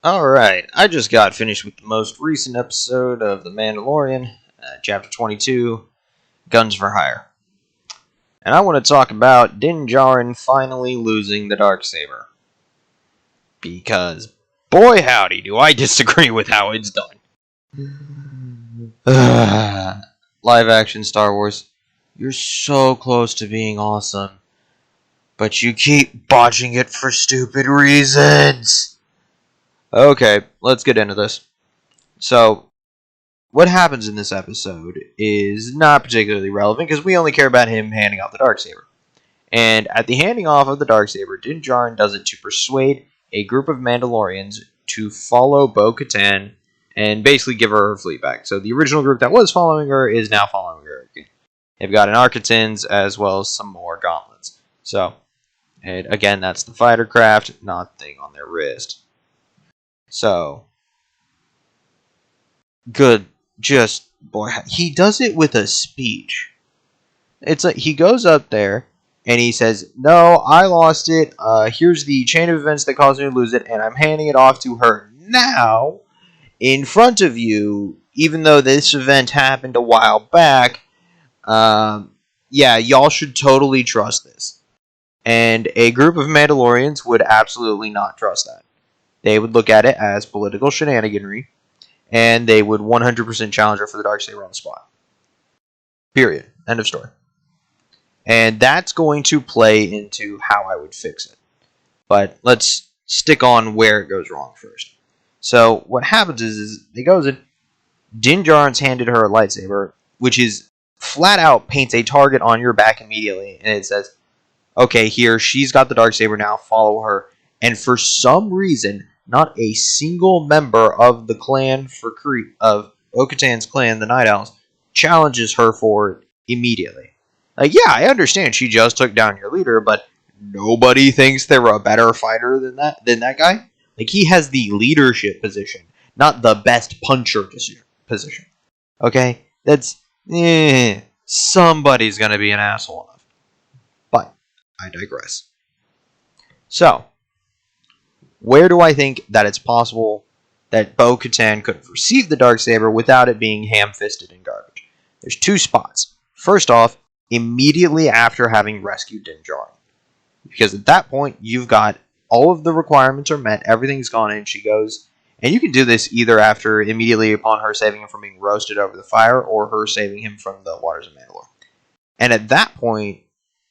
Alright, I just got finished with the most recent episode of The Mandalorian, Chapter 22, Guns for Hire. And I want to talk about Din Djarin finally losing the Darksaber. Because, boy howdy, do I disagree with how it's done. Live action Star Wars, you're so close to being awesome, but you keep botching it for stupid reasons. Okay, let's get into this. So, what happens in this episode is not particularly relevant because we only care about him handing off the Darksaber. And at the handing off of the Darksaber, Din Djarin does it to persuade a group of Mandalorians to follow Bo-katan and basically give her fleet back. So the original group that was following her is now following her. They've got an Architans as well as some more gauntlets. So, and again, that's the fighter craft, not the thing on their wrist. So, good. Just, boy, he does it with a speech. It's like he goes up there and he says, "No, I lost it. Here's the chain of events that caused me to lose it, and I'm handing it off to her now in front of you, even though this event happened a while back. Yeah, y'all should totally trust this." And a group of Mandalorians would absolutely not trust that. They would look at it as political shenaniganry, and they would 100% challenge her for the Darksaber on the spot. Period. End of story. And that's going to play into how I would fix it. But let's stick on where it goes wrong first. So what happens is it goes in, Din Djarin's handed her a lightsaber, which is flat out paints a target on your back immediately, and it says, okay, here, she's got the Darksaber now, follow her. And for some reason, not a single member of the clan of Bo-katan's clan, the Night Owls, challenges her for it immediately. Like, yeah, I understand she just took down your leader, but nobody thinks they're a better fighter than that guy. Like, he has the leadership position, not the best puncher position. Okay? That's, somebody's gonna be an asshole enough. But I digress. So, where do I think that it's possible that Bo-katan could have received the Darksaber without it being ham-fisted in garbage? There's two spots. First off, immediately after having rescued Din Djarin. Because at that point, you've got all of the requirements are met, everything's gone in, she goes, and you can do this either immediately upon her saving him from being roasted over the fire, or her saving him from the waters of Mandalore. And at that point,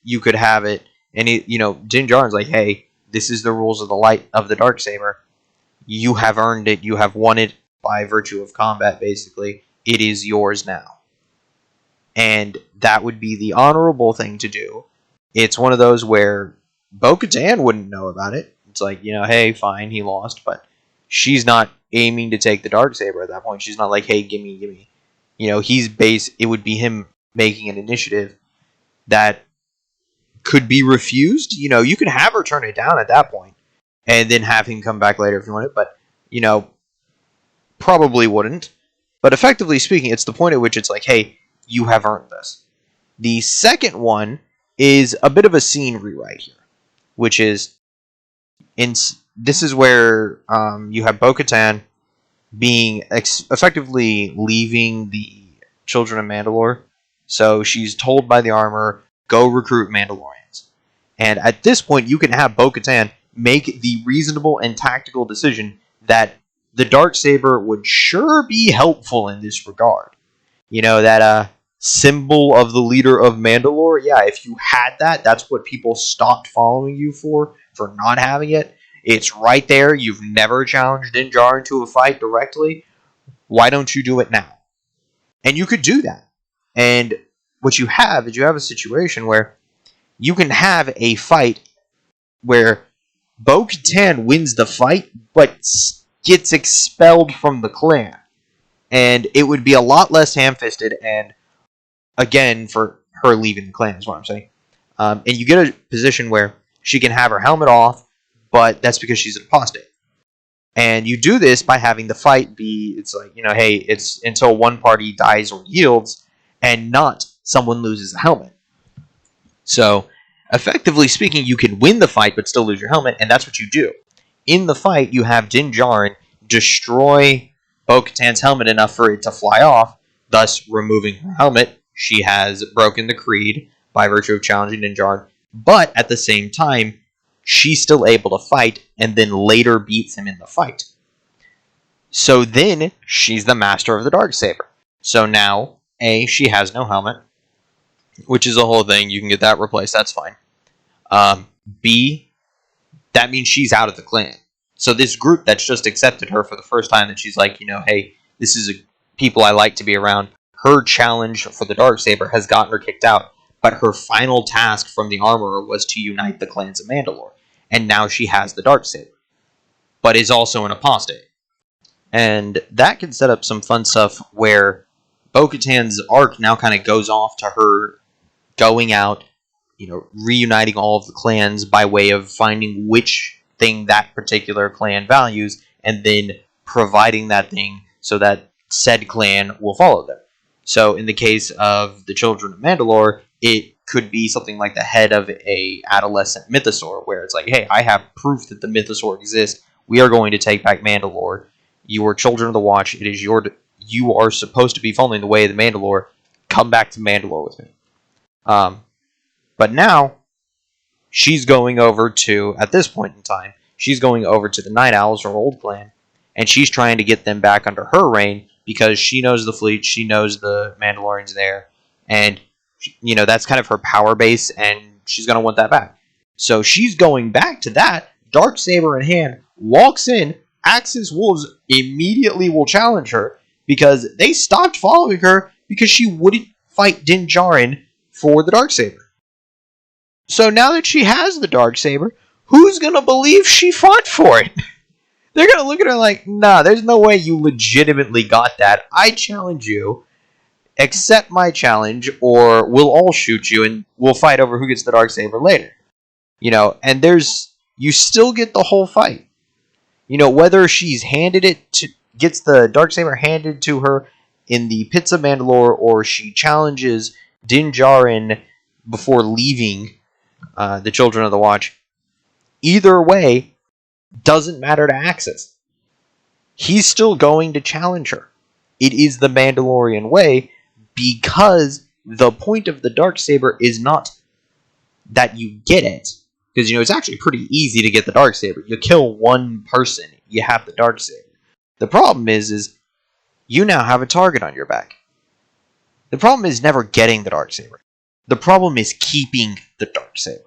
you could have it, and Din Djarin's like, hey, this is the rules of the Darksaber. You have earned it. You have won it by virtue of combat, basically. It is yours now. And that would be the honorable thing to do. It's one of those where Bo-katan wouldn't know about it. It's like, hey, fine, he lost, but she's not aiming to take the Darksaber at that point. She's not like, hey, gimme. It would be him making an initiative that could be refused. You could have her turn it down at that point and then have him come back later if you want it, but probably wouldn't. But effectively speaking, it's the point at which it's like, hey, you have earned this. The second one is a bit of a scene rewrite here, which is this is where you have Bo-katan being effectively leaving the Children of Mandalore. So she's told by the armor, go recruit Mandalorians. And at this point, you can have Bo-katan make the reasonable and tactical decision that the Darksaber would sure be helpful in this regard. That symbol of the leader of Mandalore, yeah, if you had that, that's what people stopped following you for not having it. It's right there. You've never challenged Din Djarin to a fight directly. Why don't you do it now? And you could do that. And what you have is a situation where you can have a fight where Bo-katan wins the fight, but gets expelled from the clan. And it would be a lot less ham-fisted, and again, for her leaving the clan is what I'm saying. And you get a position where she can have her helmet off, but that's because she's an apostate. And you do this by having the fight be, it's like, hey, it's until one party dies or yields, and not someone loses a helmet. So, effectively speaking, you can win the fight but still lose your helmet, and that's what you do. In the fight, you have Din Djarin destroy Bo-Katan's helmet enough for it to fly off, thus removing her helmet. She has broken the creed by virtue of challenging Din Djarin, but at the same time, she's still able to fight, and then later beats him in the fight. So then, she's the master of the Darksaber. So now, A, she has no helmet, which is a whole thing. You can get that replaced, that's fine. B, that means she's out of the clan. So this group that's just accepted her for the first time, that she's like, hey, this is people I like to be around. Her challenge for the Darksaber has gotten her kicked out, but her final task from the Armorer was to unite the clans of Mandalore. And now she has the Darksaber, but is also an apostate. And that can set up some fun stuff where Bo-Katan's arc now kind of goes off to her going out, reuniting all of the clans by way of finding which thing that particular clan values, and then providing that thing so that said clan will follow them. So in the case of the Children of Mandalore, it could be something like the head of a adolescent mythosaur, where it's like, hey, I have proof that the mythosaur exists. We are going to take back Mandalore. You are Children of the Watch. It is you are supposed to be following the way of the Mandalore. Come back to Mandalore with me. But now, she's going over to, at this point in time, she's going over to the Night Owls, her old clan, and she's trying to get them back under her reign because she knows the fleet, she knows the Mandalorians there, and, that's kind of her power base, and she's going to want that back. So she's going back to that, Darksaber in hand, walks in, Axis Wolves immediately will challenge her because they stopped following her because she wouldn't fight Din Djarin for the Darksaber. So now that she has the Darksaber, who's going to believe she fought for it? They're going to look at her like, nah, there's no way you legitimately got that. I challenge you. Accept my challenge, or we'll all shoot you and we'll fight over who gets the Darksaber later. And you still get the whole fight. Whether she's gets the Darksaber handed to her in the Pits of Mandalore, or she challenges Din Djarin before leaving the Children of the Watch, either way, doesn't matter to Axis. He's still going to challenge her. It is the Mandalorian way, because the point of the Darksaber is not that you get it. Because, it's actually pretty easy to get the Darksaber. You kill one person, you have the Darksaber. The problem is you now have a target on your back. The problem is never getting the Darksaber. The problem is keeping the Darksaber.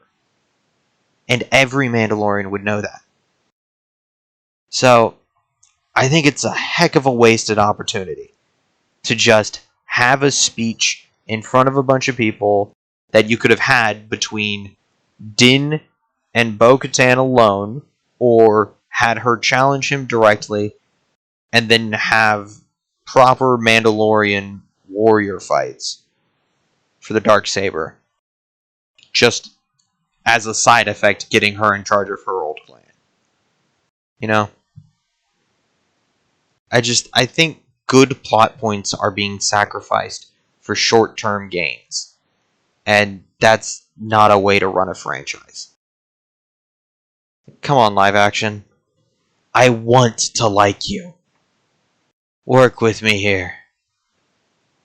And every Mandalorian would know that. So, I think it's a heck of a wasted opportunity to just have a speech in front of a bunch of people that you could have had between Din and Bo-Katan alone, or had her challenge him directly, and then have proper Mandalorian warrior fights for the Darksaber, just as a side effect, getting her in charge of her old clan. I think good plot points are being sacrificed for short-term gains, and that's not a way to run a franchise. Come on, live action. I want to like you. Work with me here.